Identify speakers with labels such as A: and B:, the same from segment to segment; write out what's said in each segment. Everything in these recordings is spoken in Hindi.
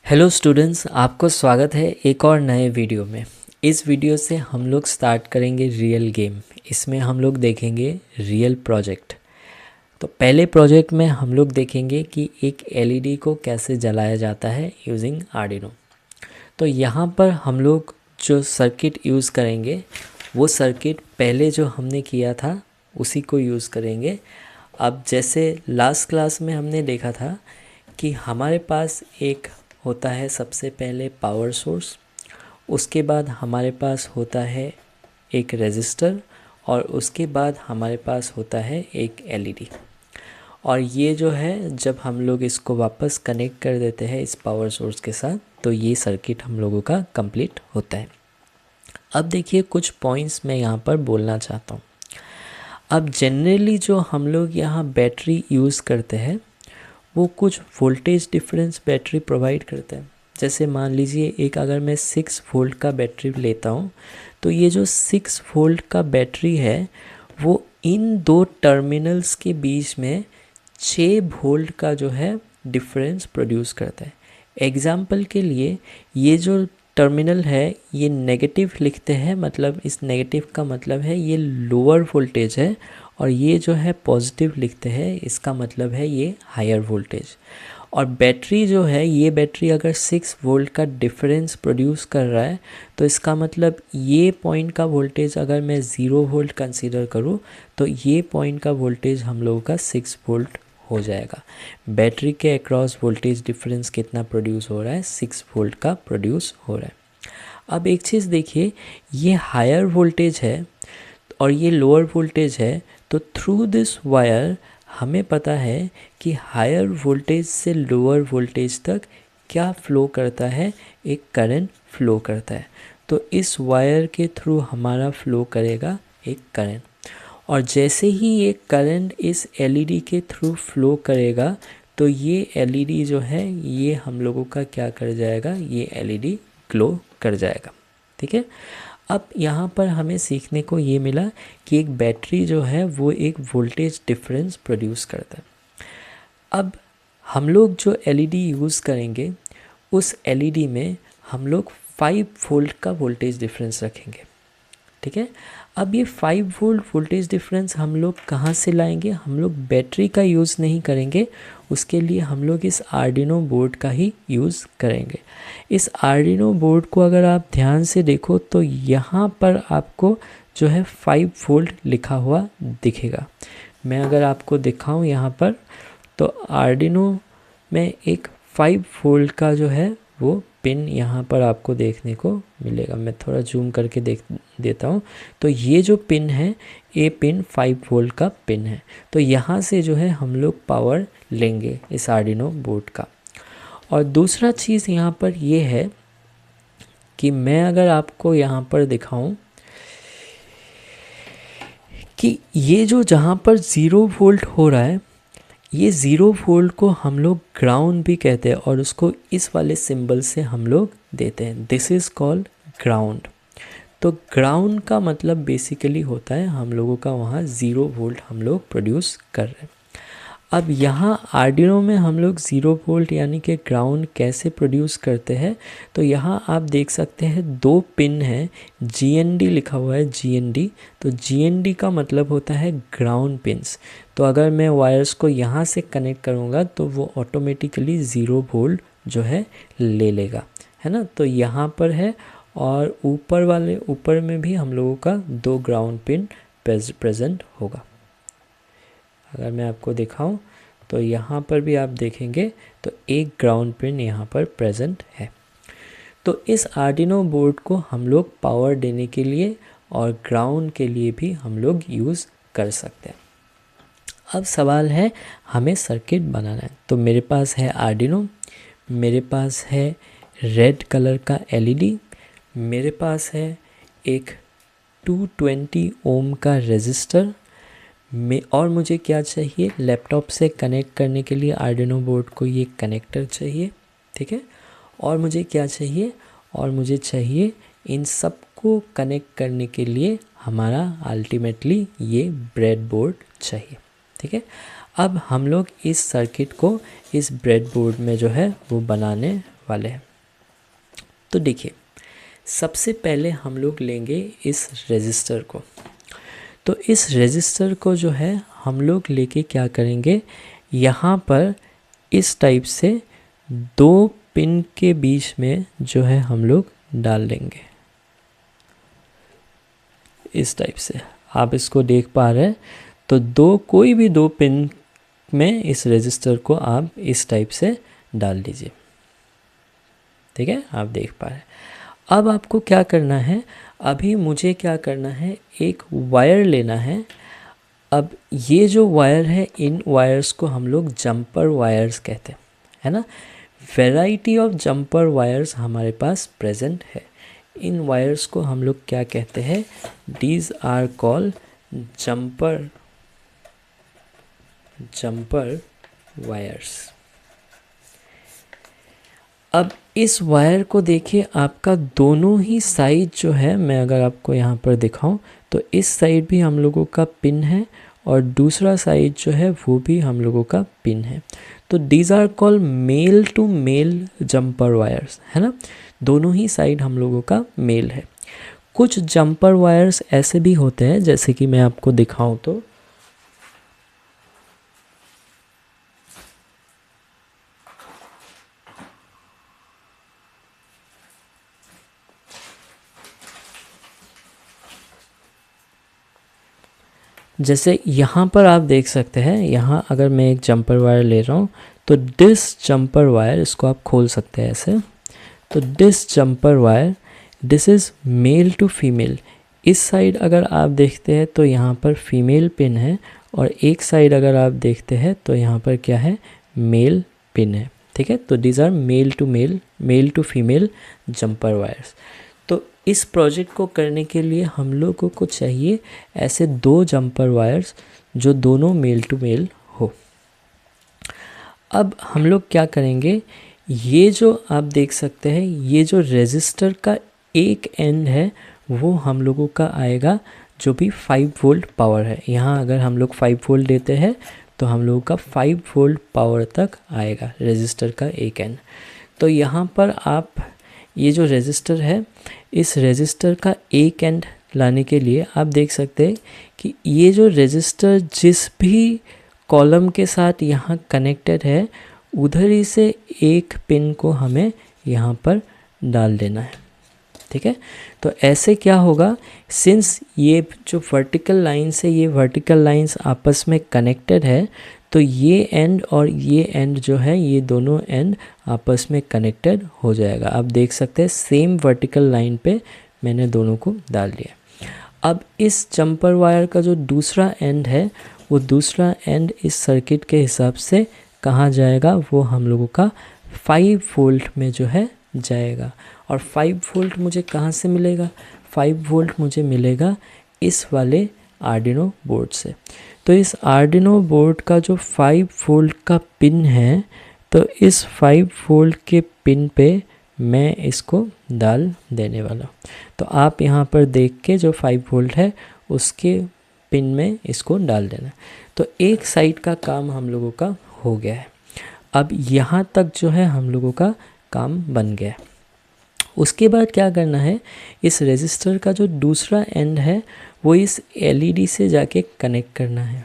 A: हेलो स्टूडेंट्स, आपको स्वागत है एक और नए वीडियो में। इस वीडियो से हम लोग स्टार्ट करेंगे रियल गेम। इसमें हम लोग देखेंगे रियल प्रोजेक्ट। तो पहले प्रोजेक्ट में हम लोग देखेंगे कि एक एलईडी को कैसे जलाया जाता है यूजिंग आर्डिनो। तो यहाँ पर हम लोग जो सर्किट यूज़ करेंगे वो सर्किट पहले जो हमने किया था उसी को यूज़ करेंगे। अब जैसे लास्ट क्लास में हमने देखा था कि हमारे पास एक होता है सबसे पहले पावर सोर्स, उसके बाद हमारे पास होता है एक रेजिस्टर और उसके बाद हमारे पास होता है एक एलईडी। और ये जो है जब हम लोग इसको वापस कनेक्ट कर देते हैं इस पावर सोर्स के साथ तो ये सर्किट हम लोगों का कंप्लीट होता है। अब देखिए कुछ पॉइंट्स मैं यहाँ पर बोलना चाहता हूँ। अब जनरली जो हम लोग यहाँ बैटरी यूज़ करते हैं वो कुछ वोल्टेज डिफरेंस बैटरी प्रोवाइड करता है। जैसे मान लीजिए एक अगर मैं 6 वोल्ट का बैटरी लेता हूँ तो ये जो 6 वोल्ट का बैटरी है वो इन दो टर्मिनल्स के बीच में 6 वोल्ट का जो है डिफरेंस प्रोड्यूस करता है। एग्जाम्पल के लिए ये जो टर्मिनल है ये नेगेटिव लिखते हैं, मतलब इस नेगेटिव का मतलब है ये लोअर वोल्टेज है, और ये जो है पॉजिटिव लिखते हैं इसका मतलब है ये हायर वोल्टेज। और बैटरी जो है ये बैटरी अगर 6 वोल्ट का डिफरेंस प्रोड्यूस कर रहा है तो इसका मतलब ये पॉइंट का वोल्टेज अगर मैं 0 वोल्ट कंसीडर करूँ तो ये पॉइंट का वोल्टेज हम लोगों का 6 वोल्ट हो जाएगा। बैटरी के अक्रॉस वोल्टेज डिफरेंस कितना प्रोड्यूस हो रहा है, 6 वोल्ट का प्रोड्यूस हो रहा है। अब एक चीज़ देखिए, ये हायर वोल्टेज है और ये लोअर वोल्टेज है, तो थ्रू दिस वायर हमें पता है कि हायर वोल्टेज से लोअर वोल्टेज तक क्या फ़्लो करता है, एक करंट फ़्लो करता है। तो इस वायर के थ्रू हमारा फ़्लो करेगा एक करंट, और जैसे ही ये करंट इस एलईडी के थ्रू फ़्लो करेगा तो ये एलईडी जो है ये हम लोगों का क्या कर जाएगा, ये एलईडी ग्लो कर जाएगा। ठीक है। अब यहाँ पर हमें सीखने को ये मिला कि एक बैटरी जो है वो एक वोल्टेज डिफरेंस प्रोड्यूस करता है। अब हम लोग जो एलईडी यूज़ करेंगे उस एलईडी में हम लोग 5 वोल्ट का वोल्टेज डिफरेंस रखेंगे। ठीक है। अब ये 5 वोल्ट वोल्टेज डिफरेंस हम लोग कहाँ से लाएंगे, हम लोग बैटरी का यूज़ नहीं करेंगे, उसके लिए हम लोग इस आर्डिनो बोर्ड का ही यूज़ करेंगे। इस आर्डिनो बोर्ड को अगर आप ध्यान से देखो तो यहाँ पर आपको जो है 5 वोल्ट लिखा हुआ दिखेगा। मैं अगर आपको दिखाऊं यहाँ पर तो आर्डिनो में एक 5 वोल्ट का जो है वो पिन यहाँ पर आपको देखने को मिलेगा। मैं थोड़ा जूम करके देख देता हूँ। तो ये जो पिन है ये पिन 5 वोल्ट का पिन है। तो यहाँ से जो है हम लोग पावर लेंगे इस आर्डिनो बोर्ड का। और दूसरा चीज़ यहाँ पर ये है कि मैं अगर आपको यहाँ पर दिखाऊं कि ये जो जहाँ पर 0 वोल्ट हो रहा है ये 0 वोल्ट को हम लोग ग्राउंड भी कहते हैं और उसको इस वाले सिंबल से हम लोग देते हैं, दिस इज़ कॉल्ड ग्राउंड। तो ग्राउंड का मतलब बेसिकली होता है हम लोगों का वहाँ 0 वोल्ट हम लोग प्रोड्यूस कर रहे हैं। अब यहाँ आर्डिनो में हम लोग 0 वोल्ट यानी कि ग्राउंड कैसे प्रोड्यूस करते हैं, तो यहाँ आप देख सकते हैं 2 पिन हैं, GND लिखा हुआ है, GND। तो GND का मतलब होता है ग्राउंड पिन्स। तो अगर मैं वायर्स को यहाँ से कनेक्ट करूँगा तो वो ऑटोमेटिकली 0 वोल्ट जो है ले लेगा, है ना। तो यहाँ पर है और ऊपर में भी हम लोगों का 2 ग्राउंड पिन प्रेजेंट होगा। अगर मैं आपको दिखाऊं तो यहाँ पर भी आप देखेंगे तो एक ग्राउंड पिन यहाँ पर प्रेजेंट है। तो इस आर्डिनो बोर्ड को हम लोग पावर देने के लिए और ग्राउंड के लिए भी हम लोग यूज़ कर सकते हैं। अब सवाल है हमें सर्किट बनाना है। तो मेरे पास है आर्डिनो, मेरे पास है रेड कलर का एलईडी, मेरे पास है एक 220 ओम का रेजिस्टर में, और मुझे क्या चाहिए, लैपटॉप से कनेक्ट करने के लिए आर्डिनो बोर्ड को ये कनेक्टर चाहिए। ठीक है। और मुझे क्या चाहिए, और मुझे चाहिए इन सब को कनेक्ट करने के लिए हमारा अल्टीमेटली ये ब्रेड बोर्ड चाहिए। ठीक है। अब हम लोग इस सर्किट को इस ब्रेड बोर्ड में जो है वो बनाने वाले हैं। तो देखिए, सबसे पहले हम लोग लेंगे इस रजिस्टर को। तो इस रजिस्टर को जो है हम लोग लेके क्या करेंगे, यहाँ पर इस टाइप से 2 पिन के बीच में जो है हम लोग डाल देंगे। इस टाइप से आप इसको देख पा रहे हैं। तो कोई भी 2 पिन में इस रजिस्टर को आप इस टाइप से डाल दीजिए। ठीक है, आप देख पा रहे हैं। अब आपको क्या करना है, अभी मुझे क्या करना है, एक वायर लेना है। अब ये जो वायर है, इन वायर्स को हम लोग जंपर वायर्स कहते हैं, है ना। वैरायटी ऑफ जंपर वायर्स हमारे पास प्रेजेंट है। इन वायर्स को हम लोग क्या कहते हैं, these are called jumper wires. अब इस वायर को देखिए, आपका दोनों ही साइड जो है, मैं अगर आपको यहाँ पर दिखाऊं तो इस साइड भी हम लोगों का पिन है और दूसरा साइड जो है वो भी हम लोगों का पिन है। तो these are called male to male jumper wires, है ना। दोनों ही साइड हम लोगों का मेल है। कुछ जंपर वायर्स ऐसे भी होते हैं, जैसे कि मैं आपको दिखाऊं तो जैसे यहाँ पर आप देख सकते हैं, यहाँ अगर मैं एक जंपर वायर ले रहा हूँ तो दिस जंपर वायर, इसको आप खोल सकते हैं ऐसे। तो this jumper wire, this is male to female. इस साइड अगर आप देखते हैं तो यहाँ पर फीमेल पिन है और एक साइड अगर आप देखते हैं तो यहाँ पर क्या है, मेल पिन है। ठीक है, तो these are male to female jumper wires. तो इस प्रोजेक्ट को करने के लिए हम लोगों को चाहिए ऐसे 2 जंपर वायर्स जो दोनों मेल टू मेल हो। अब हम लोग क्या करेंगे, ये जो आप देख सकते हैं, ये जो रेजिस्टर का एक एंड है वो हम लोगों का आएगा जो भी 5 वोल्ट पावर है। यहाँ अगर हम लोग 5 वोल्ट देते हैं तो हम लोगों का 5 वोल्ट पावर तक आएगा रेजिस्टर का एक एंड। तो यहाँ पर आप ये जो रेजिस्टर है, इस रेजिस्टर का एक एंड लाने के लिए आप देख सकते हैं कि ये जो रेजिस्टर जिस भी कॉलम के साथ यहाँ कनेक्टेड है, उधर ही से एक पिन को हमें यहाँ पर डाल देना है। ठीक है, तो ऐसे क्या होगा, सिंस ये जो वर्टिकल लाइन्स है, ये वर्टिकल लाइन्स आपस में कनेक्टेड है, तो ये एंड और ये एंड जो है, ये दोनों एंड आपस में कनेक्टेड हो जाएगा। आप देख सकते हैं सेम वर्टिकल लाइन पे मैंने दोनों को डाल दिया। अब इस जंपर वायर का जो दूसरा एंड है, वो दूसरा एंड इस सर्किट के हिसाब से कहाँ जाएगा, वो हम लोगों का 5 वोल्ट में जो है जाएगा। और 5 वोल्ट मुझे कहाँ से मिलेगा, 5 वोल्ट मुझे मिलेगा इस वाले आर्डिनो बोर्ड से। तो इस आर्डिनो बोर्ड का जो 5 वोल्ट का पिन है, तो इस 5 वोल्ट के पिन पे मैं इसको डाल देने वाला हूँ। तो आप यहाँ पर देख के जो 5 वोल्ट है उसके पिन में इसको डाल देना। तो एक साइड का काम हम लोगों का हो गया है। अब यहाँ तक जो है हम लोगों का काम बन गया है। उसके बाद क्या करना है, इस रेजिस्टर का जो दूसरा एंड है वो इस एलईडी से जाके कनेक्ट करना है।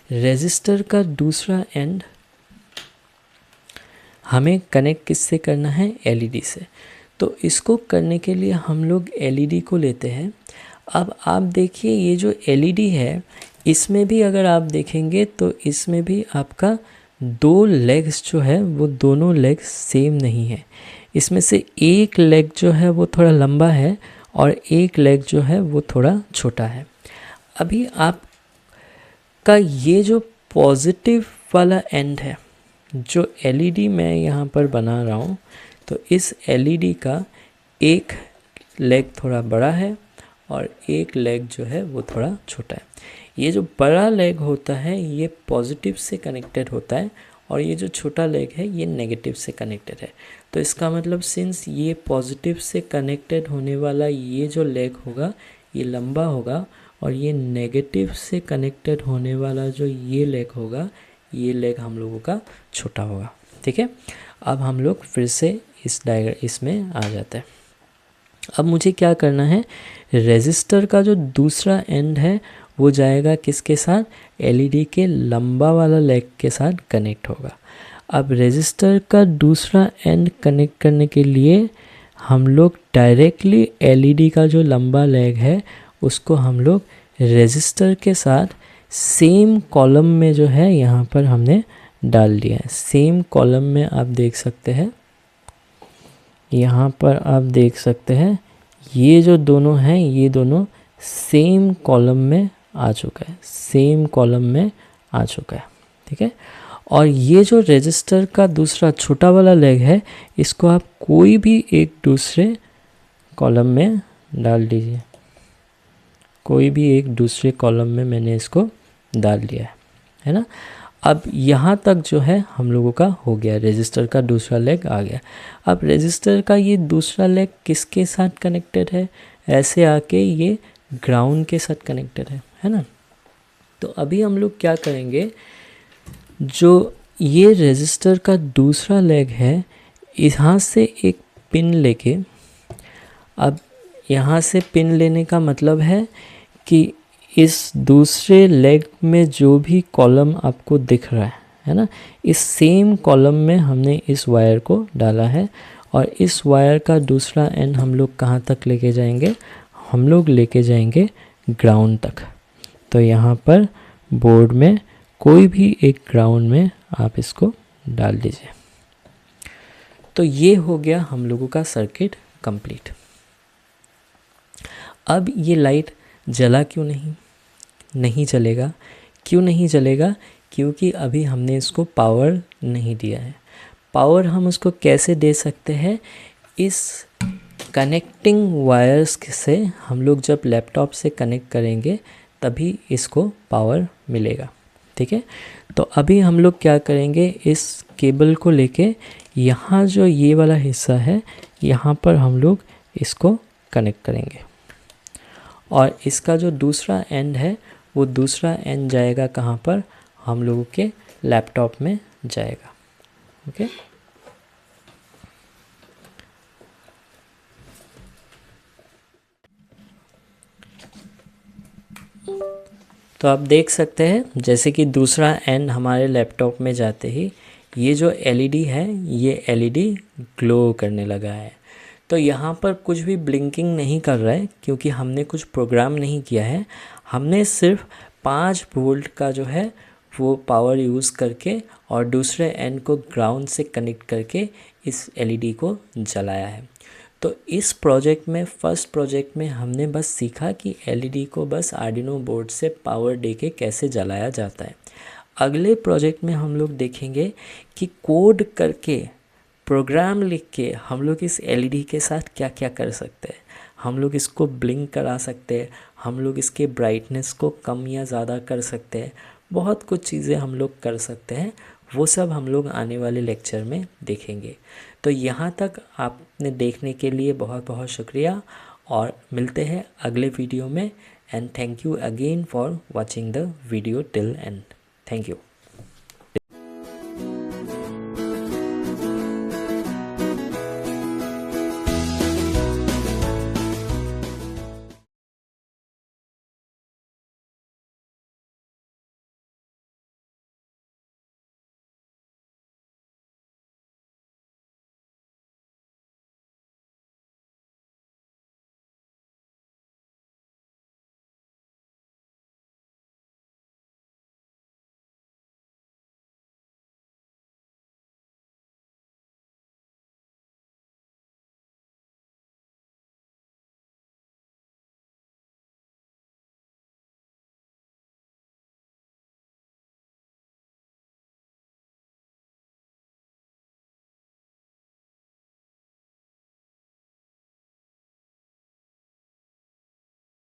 A: रेजिस्टर का दूसरा एंड हमें कनेक्ट किससे करना है, एलईडी से। तो इसको करने के लिए हम लोग एलईडी को लेते हैं। अब आप देखिए, ये जो एलईडी है, इसमें भी अगर आप देखेंगे तो इसमें भी आपका 2 लेग्स जो है वो दोनों लेग्स सेम नहीं है। इसमें से एक लेग जो है वो थोड़ा लंबा है और एक लेग जो है वो थोड़ा छोटा है। अभी आपका ये जो पॉजिटिव वाला एंड है, जो एलईडी मैं यहाँ पर बना रहा हूँ, तो इस एलईडी का एक लेग थोड़ा बड़ा है और एक लेग जो है वो थोड़ा छोटा है। ये जो बड़ा लेग होता है ये पॉजिटिव से कनेक्टेड होता है और ये जो छोटा लेग है ये नेगेटिव से कनेक्टेड है। तो इसका मतलब सिंस ये पॉजिटिव से कनेक्टेड होने वाला ये जो लेग होगा ये लंबा होगा और ये नेगेटिव से कनेक्टेड होने वाला जो ये लेग होगा, ये लेग हम लोगों का छोटा होगा। ठीक है, अब हम लोग फिर से इसमें आ जाते हैं। अब मुझे क्या करना है, रेजिस्टर का जो दूसरा एंड है वो जाएगा किसके साथ, एलईडी के लंबा वाला लेग के साथ कनेक्ट होगा। अब रेजिस्टर का दूसरा एंड कनेक्ट करने के लिए हम लोग डायरेक्टली एलईडी का जो लंबा लेग है उसको हम लोग रेजिस्टर के साथ सेम कॉलम में जो है यहाँ पर हमने डाल दिया है। सेम कॉलम में आप देख सकते हैं, यहाँ पर आप देख सकते हैं ये जो दोनों हैं ये दोनों सेम कॉलम में आ चुका है, सेम कॉलम में आ चुका है, ठीक है। और ये जो रेजिस्टर का दूसरा छोटा वाला लेग है इसको आप कोई भी एक दूसरे कॉलम में डाल दीजिए, कोई भी एक दूसरे कॉलम में मैंने इसको डाल दिया है ना। अब यहाँ तक जो है हम लोगों का हो गया, रेजिस्टर का दूसरा लेग आ गया। अब रेजिस्टर का ये दूसरा लेग किसके साथ कनेक्टेड है, ऐसे आके ये ग्राउंड के साथ कनेक्टेड है ना। तो अभी हम लोग क्या करेंगे, जो ये रेजिस्टर का दूसरा लेग है यहाँ से एक पिन लेके, अब यहाँ से पिन लेने का मतलब है कि इस दूसरे लेग में जो भी कॉलम आपको दिख रहा है ना, इस सेम कॉलम में हमने इस वायर को डाला है। और इस वायर का दूसरा एंड हम लोग कहाँ तक लेके जाएंगे, हम लोग लेके जाएंगे ग्राउंड तक। तो यहाँ पर बोर्ड में कोई भी एक ग्राउंड में आप इसको डाल दीजिए। तो ये हो गया हम लोगों का सर्किट कंप्लीट। अब ये लाइट जला क्यों नहीं चलेगा, क्यों नहीं चलेगा, क्योंकि अभी हमने इसको पावर नहीं दिया है। पावर हम उसको कैसे दे सकते हैं, इस कनेक्टिंग वायर्स से हम लोग जब लैपटॉप से कनेक्ट करेंगे तभी इसको पावर मिलेगा, ठीक है। तो अभी हम लोग क्या करेंगे, इस केबल को लेके यहाँ जो ये वाला हिस्सा है यहाँ पर हम लोग इसको कनेक्ट करेंगे और इसका जो दूसरा एंड है वो दूसरा एंड जाएगा कहाँ पर, हम लोगों के लैपटॉप में जाएगा, ओके। तो आप देख सकते हैं जैसे कि दूसरा एंड हमारे लैपटॉप में जाते ही ये जो एलईडी है ये एलईडी ग्लो करने लगा है। तो यहाँ पर कुछ भी ब्लिंकिंग नहीं कर रहा है क्योंकि हमने कुछ प्रोग्राम नहीं किया है, हमने सिर्फ 5 वोल्ट का जो है वो पावर यूज़ करके और दूसरे एंड को ग्राउंड से कनेक्ट करके इस एलईडी को जलाया है। तो इस प्रोजेक्ट में, फर्स्ट प्रोजेक्ट में हमने बस सीखा कि एलईडी को बस आर्डिनो बोर्ड से पावर दे के कैसे जलाया जाता है। अगले प्रोजेक्ट में हम लोग देखेंगे कि कोड करके, प्रोग्राम लिख के हम लोग इस एलईडी के साथ क्या क्या कर सकते हैं। हम लोग इसको ब्लिंक करा सकते हैं, हम लोग इसके ब्राइटनेस को कम या ज़्यादा कर सकते हैं, बहुत कुछ चीज़ें हम लोग कर सकते हैं। वो सब हम लोग आने वाले लेक्चर में देखेंगे। तो यहाँ तक आपने देखने के लिए बहुत बहुत शुक्रिया और मिलते हैं अगले वीडियो में। And thank you again for watching the video till and. Thank you.